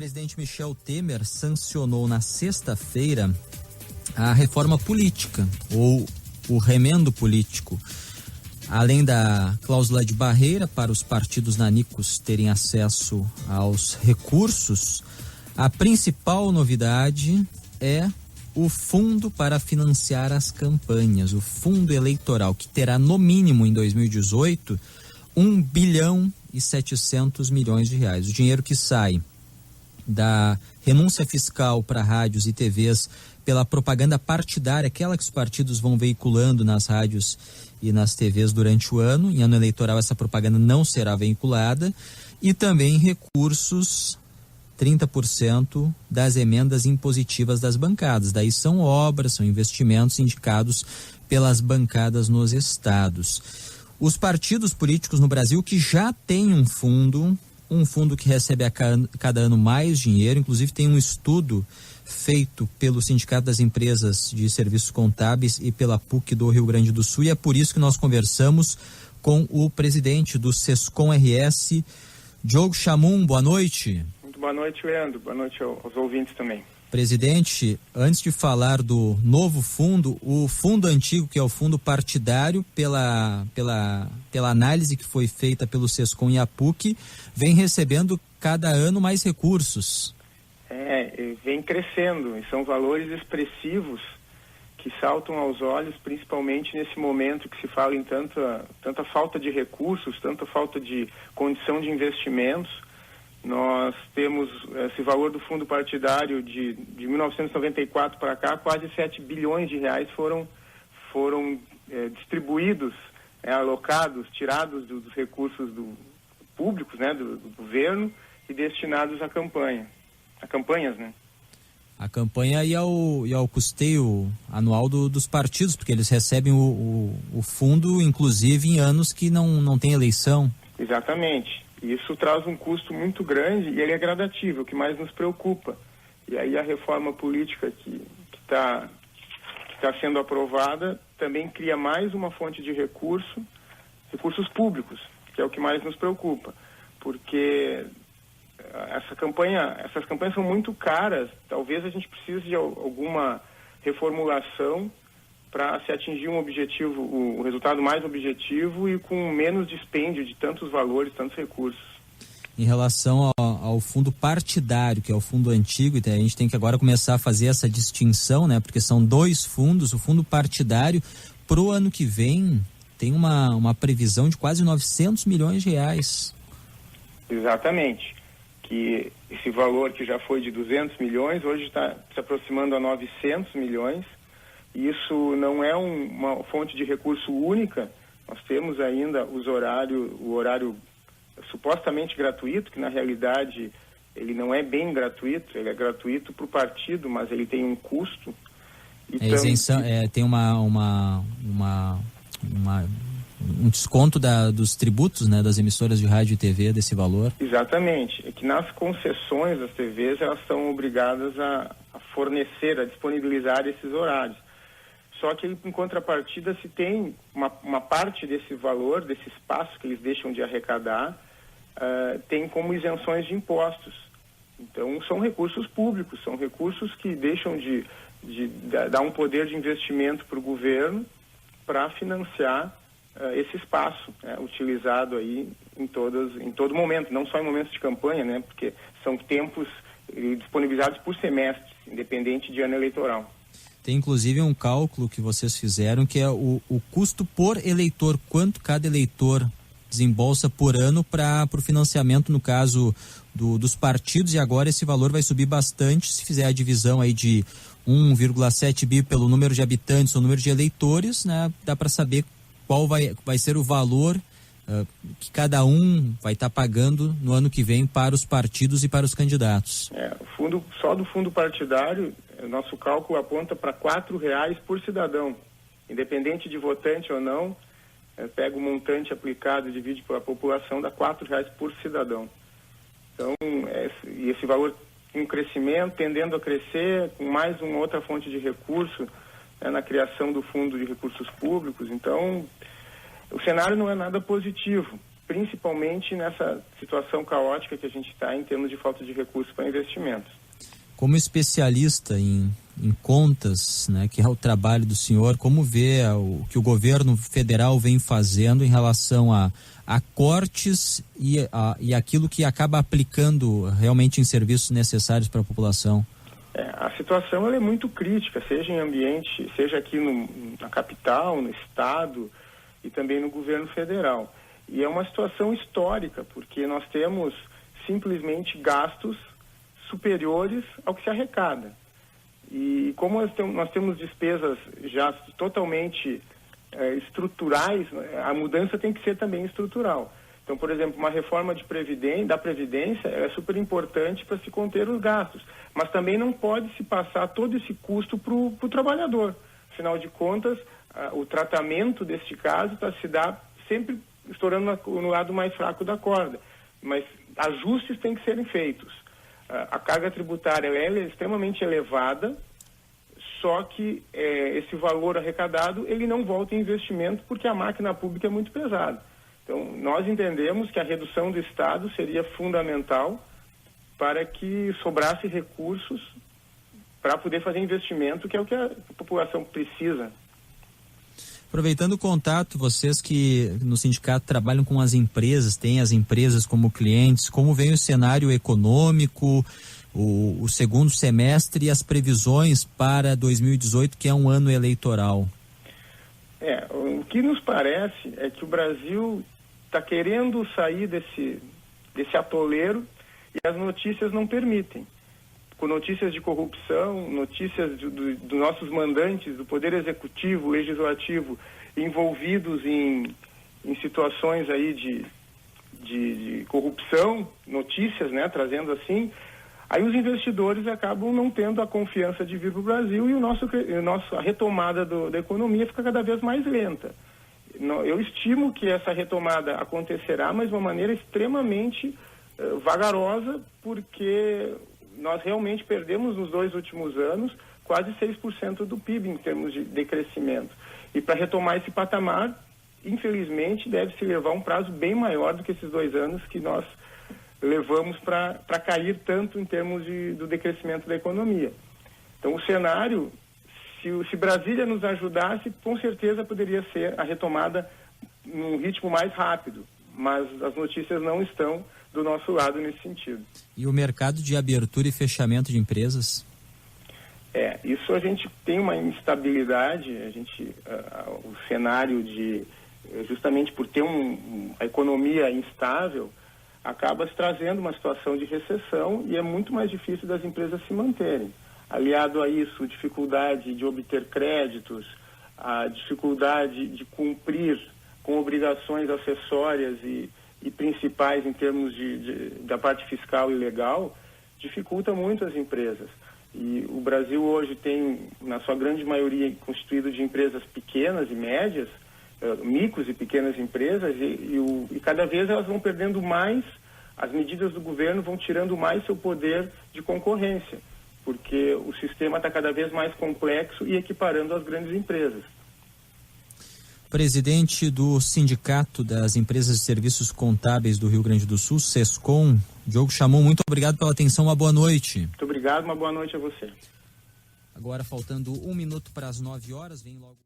presidente Michel Temer sancionou na sexta-feira a reforma política, ou o remendo político. Além da cláusula de barreira para os partidos nanicos terem acesso aos recursos, a principal novidade é o fundo para financiar as campanhas, o fundo eleitoral, que terá no mínimo em 2018 1 bilhão e 700 milhões de reais. O dinheiro que sai da renúncia fiscal para rádios e TVs pela propaganda partidária, aquela que os partidos vão veiculando nas rádios e nas TVs durante o ano. Em ano eleitoral essa propaganda não será veiculada. E também recursos, 30% das emendas impositivas das bancadas. Daí são obras, são investimentos indicados pelas bancadas nos estados. Os partidos políticos no Brasil que já têm um fundo que recebe a cada ano mais dinheiro, inclusive tem um estudo feito pelo Sindicato das Empresas de Serviços Contábeis e pela PUC do Rio Grande do Sul, e é por isso que nós conversamos com o presidente do Sescom-RS, Diogo Chamum. Boa noite. Muito boa noite, Leandro. Boa noite aos ouvintes também. Presidente, antes de falar do novo fundo, o fundo antigo, que é o fundo partidário, pela análise que foi feita pelo Sescom e a PUC, vem recebendo cada ano mais recursos. Vem crescendo, e são valores expressivos que saltam aos olhos, principalmente nesse momento que se fala em tanta falta de recursos, tanta falta de condição de investimentos. Nós temos esse valor do fundo partidário de 1994 para cá, quase 7 bilhões de reais foram distribuídos, alocados, tirados dos recursos públicos, do governo, e destinados a campanhas, né? A campanha e ao custeio anual dos partidos, porque eles recebem o fundo, inclusive, em anos que não tem eleição. Exatamente. Isso traz um custo muito grande e ele é gradativo, o que mais nos preocupa. E aí a reforma política que está sendo aprovada também cria mais uma fonte de recursos públicos, que é o que mais nos preocupa. Porque essas campanhas são muito caras, talvez a gente precise de alguma reformulação para se atingir um objetivo, o resultado mais objetivo e com menos dispêndio de tantos valores, tantos recursos. Em relação ao fundo partidário, que é o fundo antigo, a gente tem que agora começar a fazer essa distinção, né? Porque são dois fundos. O fundo partidário, para o ano que vem, tem uma previsão de quase 900 milhões de reais. Exatamente. Que esse valor que já foi de 200 milhões, hoje está se aproximando a 900 milhões. Isso não é uma fonte de recurso única. Nós temos ainda o horário supostamente gratuito, que na realidade ele não é bem gratuito, ele é gratuito para o partido, mas ele tem um custo. Isenção, tem um desconto dos tributos, né, das emissoras de rádio e TV desse valor. Exatamente. É que nas concessões das TVs elas são obrigadas a fornecer, a disponibilizar esses horários. Só que em contrapartida se tem uma parte desse valor, desse espaço que eles deixam de arrecadar, tem como isenções de impostos. Então são recursos públicos, são recursos que deixam de dar um poder de investimento para o governo para financiar esse espaço, utilizado aí em todo momento, não só em momentos de campanha, né? Porque são tempos disponibilizados por semestre, independente de ano eleitoral. Tem inclusive um cálculo que vocês fizeram que é o custo por eleitor, quanto cada eleitor desembolsa por ano para o financiamento, no caso dos partidos, e agora esse valor vai subir bastante se fizer a divisão aí de 1,7 bi pelo número de habitantes ou número de eleitores, né? Dá para saber qual vai ser o valor que cada um vai estar pagando no ano que vem para os partidos e para os candidatos. Só do fundo partidário, nosso cálculo aponta para R$4 por cidadão, independente de votante ou não. Pega o montante aplicado e divide pela população, dá R$4 por cidadão. Então, e esse valor em crescimento, tendendo a crescer, com mais uma outra fonte de recurso, na criação do Fundo de Recursos Públicos. Então, o cenário não é nada positivo, principalmente nessa situação caótica que a gente está em termos de falta de recursos para investimentos. Como especialista em contas, né, que é o trabalho do senhor, como vê o que o governo federal vem fazendo em relação a cortes e aquilo que acaba aplicando realmente em serviços necessários para a população? A situação ela é muito crítica, seja em ambiente, seja aqui na capital, no estado e também no governo federal. E é uma situação histórica, porque nós temos simplesmente gastos superiores ao que se arrecada. E como nós temos despesas já totalmente estruturais, a mudança tem que ser também estrutural. Então, por exemplo, uma reforma da Previdência é super importante para se conter os gastos, mas também não pode se passar todo esse custo para o trabalhador. Afinal de contas, o tratamento deste caso se dá sempre estourando no lado mais fraco da corda, mas ajustes têm que serem feitos. A carga tributária ela é extremamente elevada, só que esse valor arrecadado ele não volta em investimento porque a máquina pública é muito pesada. Então, nós entendemos que a redução do Estado seria fundamental para que sobrasse recursos para poder fazer investimento, que é o que a população precisa. Aproveitando o contato, vocês que no sindicato trabalham com as empresas, têm as empresas como clientes, como vem o cenário econômico, o segundo semestre e as previsões para 2018, que é um ano eleitoral? O que nos parece é que o Brasil está querendo sair desse atoleiro e as notícias não permitem. Com notícias de corrupção, notícias dos nossos mandantes, do Poder Executivo, Legislativo, envolvidos em situações aí de corrupção, notícias, né, trazendo assim, aí os investidores acabam não tendo a confiança de vir para o Brasil e a retomada da economia fica cada vez mais lenta. Eu estimo que essa retomada acontecerá, mas de uma maneira extremamente vagarosa, porque nós realmente perdemos nos 2 últimos anos quase 6% do PIB em termos de crescimento. E para retomar esse patamar, infelizmente, deve-se levar um prazo bem maior do que esses 2 anos que nós levamos para cair tanto em termos do decrescimento da economia. Então, o cenário, se Brasília nos ajudasse, com certeza poderia ser a retomada num ritmo mais rápido, mas as notícias não estão do nosso lado nesse sentido. E o mercado de abertura e fechamento de empresas? Isso a gente tem uma instabilidade, o cenário justamente por ter a economia instável, acaba se trazendo uma situação de recessão e é muito mais difícil das empresas se manterem. Aliado a isso, dificuldade de obter créditos, a dificuldade de cumprir com obrigações acessórias e principais em termos da parte fiscal e legal, dificulta muito as empresas. E o Brasil hoje tem, na sua grande maioria, constituído de empresas pequenas e médias, micros e pequenas empresas, e cada vez elas vão perdendo mais, as medidas do governo vão tirando mais seu poder de concorrência, porque o sistema está cada vez mais complexo e equiparando as grandes empresas. Presidente do Sindicato das Empresas de Serviços Contábeis do Rio Grande do Sul, SESCOM, Diogo Chamon, muito obrigado pela atenção, uma boa noite. Muito obrigado, uma boa noite a você. Agora, faltando 1 minuto para as 9 horas, vem logo...